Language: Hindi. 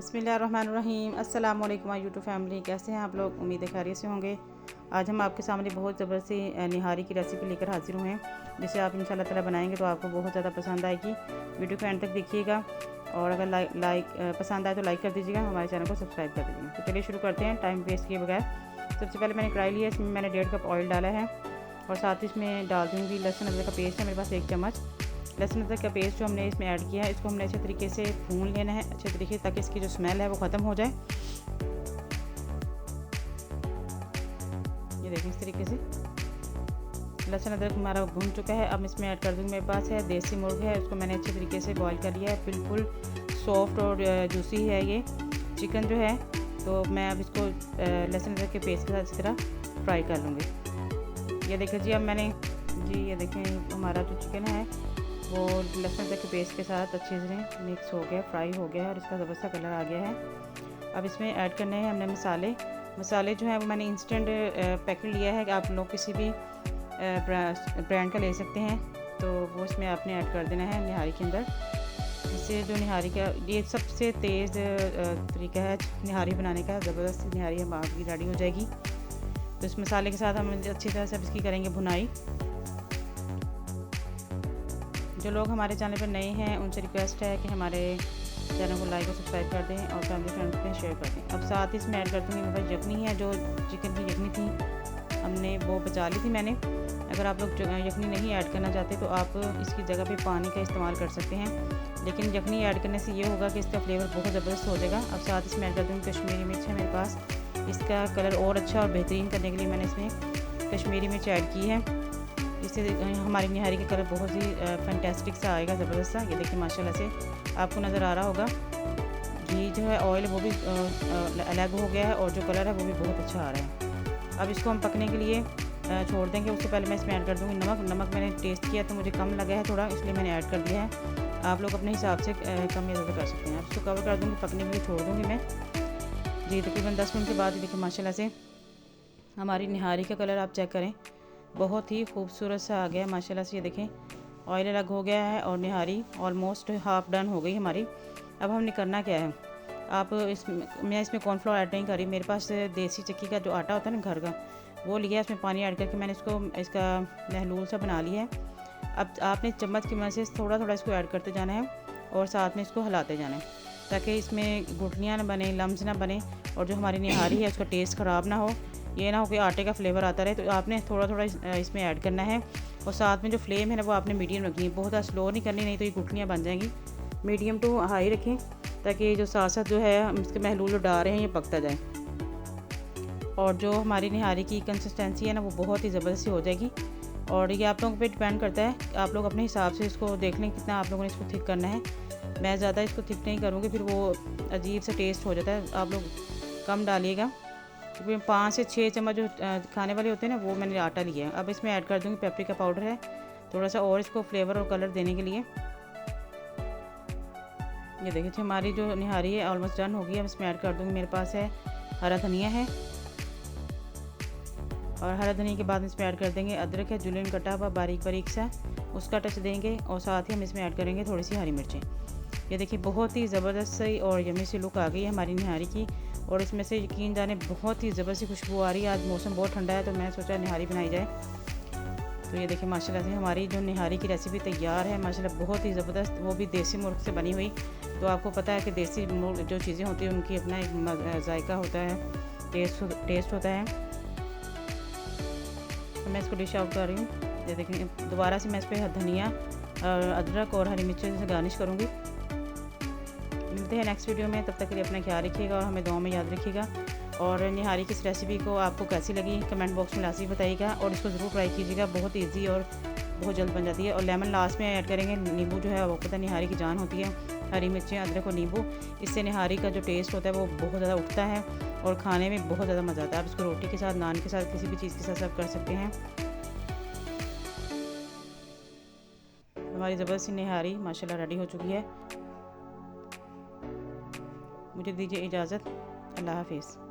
बिस्मिल्लाहिर्रहमानिर्रहीम। अस्सलाम वालेकुम यूट्यूब फैमिली, कैसे हैं आप लोग? उम्मीद है खैरियत से होंगे। आज हम आपके सामने बहुत ज़बरदस्त निहारी की रेसिपी लेकर हाजिर हुए हैं, जिसे आप इंशाल्लाह ताला बनाएंगे तो आपको बहुत ज़्यादा पसंद आएगी। वीडियो को एंड तक देखिएगा और अगर पसंद आए तो लाइक कर दीजिएगा, हमारे चैनल को सब्सक्राइब कर दीजिएगा। तो चलिए शुरू करते हैं टाइम वेस्ट किए बगैर। सबसे पहले मैंने कढ़ाई लिया, इसमें मैंने 1.5 कप ऑयल डाला है और साथ ही इसमें डाल दूँगी लहसुन अदरक का पेस्ट है मेरे पास 1 चम्मच। लहसुन अदरक का पेस्ट जो हमने इसमें ऐड किया है, इसको हमने अच्छे तरीके से भून लेना है, अच्छे तरीके से, ताकि इसकी जो स्मेल है वो ख़त्म हो जाए। ये देखिए इस तरीके से लहसुन अदरक हमारा भून चुका है। अब इसमें ऐड कर दूँगी, मेरे पास है देसी मुर्ग है, उसको मैंने अच्छे तरीके से बॉईल कर लिया है, बिल्कुल सॉफ्ट और जूसी है ये चिकन जो है। तो मैं अब इसको लहसुन अदरक के पेस्ट के साथ इस तरह फ्राई कर लूँगी। ये देखिए जी, अब मैंने ये देखें हमारा जो चिकन है वो लहसुन अदरक के पेस्ट के साथ अच्छे से मिक्स हो गया, फ्राई हो गया है और इसका ज़बरदस्त कलर आ गया है। अब इसमें ऐड करने हैं हमने मसाले जो हैं वो मैंने इंस्टेंट पैकेट लिया है, आप लोग किसी भी ब्रांड का ले सकते हैं। तो वो इसमें आपने ऐड कर देना है निहारी के अंदर। इससे जो निहारी का ये सबसे तेज़ तरीका है निहारी बनाने का, ज़बरदस्त निहारी हम आपकी रेडी हो जाएगी। तो इस मसाले के साथ हम अच्छी तरह से इसकी करेंगे भुनाई। जो लोग हमारे चैनल पर नए हैं उनसे रिक्वेस्ट है कि हमारे चैनल को लाइक और सब्सक्राइब कर दें और फैमिली फ्रेंड्स में शेयर कर दें। अब साथ ही इसमें ऐड कर दूँगी, मेरे पास यखनी है, जो चिकन की यखनी थी हमने वो बचा ली थी मैंने। अगर आप लोग यखनी नहीं ऐड करना चाहते तो आप इसकी जगह पे पानी का इस्तेमाल कर सकते हैं, लेकिन यखनी ऐड करने से ये होगा कि इसका फ्लेवर बहुत ज़बरदस्त हो जाएगा। अब साथ इसमें ऐड कर दूँगी कश्मीरी मिर्च है मेरे पास, इसका कलर और अच्छा और बेहतरीन करने के लिए मैंने इसमें कश्मीरी मिर्च ऐड की है। इससे हमारी निहारी का कलर बहुत ही फैंटास्टिक सा आएगा, ज़बरदस्त सा। ये देखिए माशाल्लाह से आपको नज़र आ रहा होगा, घी जो है ऑयल वो भी अलग हो गया है और जो कलर है वो भी बहुत अच्छा आ रहा है। अब इसको हम पकने के लिए छोड़ देंगे। उससे पहले मैं इसमें ऐड कर दूँगी नमक मैंने टेस्ट किया तो मुझे कम लगा है थोड़ा, इसलिए मैंने ऐड कर दिया है। आप लोग अपने हिसाब से कम या ज़्यादा कर सकते हैं। अब इसको कवर कर दूँगी, पकने के लिए छोड़ दूँगी मैं जी। तकरीबन 10 मिनट के बाद देखिए माशाल्लाह से हमारी निहारी का कलर आप चेक करें, बहुत ही खूबसूरत सा आ गया है माशाल्लाह से। ये देखें ऑयल अलग हो गया है और निहारी ऑलमोस्ट हाफ़ डन हो गई हमारी। अब हमने करना क्या है, आप मैं इसमें कॉर्नफ्लोर ऐड नहीं करी, मेरे पास देसी चक्की का जो आटा होता है ना घर का, वो लिया, इसमें पानी ऐड करके मैंने इसका महलूल सा बना लिया है। अब आपने चम्मच की मदद से थोड़ा थोड़ा इसको ऐड करते जाना है और साथ में इसको हिलाते जाना है, ताकि इसमें गुठलियाँ ना बने, लम्स ना बने और जो हमारी निहारी है उसका टेस्ट ख़राब ना हो। ये ना हो कि आटे का फ्लेवर आता रहे। तो आपने थोड़ा थोड़ा इसमें ऐड करना है और साथ में जो फ्लेम है ना वो आपने मीडियम रखनी है, बहुत ज़्यादा स्लो नहीं करनी, नहीं तो ये गुठलियाँ बन जाएंगी। मीडियम टू हाई रखें ताकि जो साथ साथ जो है हम इसके महलूल जो डाल रहे हैं ये पकता जाए और जो हमारी निहारी की कंसिस्टेंसी है ना वो बहुत ही ज़बरदस्त हो जाएगी। और ये आप लोगों पे डिपेंड करता है, आप लोग अपने हिसाब से इसको देख लें कितना आप लोगों ने इसको थिक करना है। मैं ज़्यादा इसको थिक नहीं करूँगी, फिर वो अजीब सा टेस्ट हो जाता है। आप लोग कम डालिएगा, क्योंकि 5 से 6 चम्मच जो खाने वाले होते हैं ना वो मैंने आटा लिया है। अब इसमें ऐड कर दूँगी पेपरिका पाउडर है थोड़ा सा, और इसको फ्लेवर और कलर देने के लिए। ये देखिए हमारी जो निहारी है ऑलमोस्ट डन हो गई है। अब इसमें ऐड कर दूँगी, मेरे पास है हरा धनिया है और हरा धनिया के बाद इसमें ऐड कर देंगे अदरक है, जुलियन कटा हुआ बारीक बारीक सा, उसका टच देंगे और साथ ही हम इसमें ऐड करेंगे थोड़ी सी हरी मिर्चें। ये देखिए बहुत ही ज़बरदस्त सी और यमी सी लुक आ गई है हमारी निहारी की, और इसमें से यकीन जाने बहुत ही ज़बरदस्त खुशबू आ रही है। आज मौसम बहुत ठंडा है तो मैं सोचा निहारी बनाई जाए। तो ये देखिए माशाल्लाह से हमारी जो निहारी की रेसिपी तैयार है माशाल्लाह, बहुत ही ज़बरदस्त, वो भी देसी मुर्ग से बनी हुई। तो आपको पता है कि देसी मुर्ग जो चीज़ें होती हैं उनकी अपना एक जायका होता है, टेस्ट होता है। तो मैं इसको डिश आउट कर रही हूँ। ये देखें दोबारा से मैं इस पर धनिया अदरक और हरी मिर्चें से गार्निश करूँगी। मिलते हैं नेक्स्ट वीडियो में, तब तक के लिए अपना ख्याल रखिएगा और हमें दुआ में याद रखिएगा। और निहारी की इस रेसिपी को आपको कैसी लगी कमेंट बॉक्स में लाजमी बताइएगा और इसको ज़रूर ट्राई कीजिएगा, बहुत ईजी और बहुत जल्द बन जाती है। और लेमन लास्ट में ऐड करेंगे, नींबू जो है वो पता निहारी की जान होती है, हरी मिर्चें अदरक और नींबू, इससे निहारी का जो टेस्ट होता है वो बहुत ज़्यादा उठता है और खाने में बहुत ज़्यादा मज़ा आता है। आप इसको रोटी के साथ, नान के साथ, किसी भी चीज़ के साथ सर्व कर सकते हैं। हमारी ज़बरदस्त सी निहारी माशाल्लाह रेडी हो चुकी है। मुझे दीजिए इजाज़त, अल्लाह हाफिज़।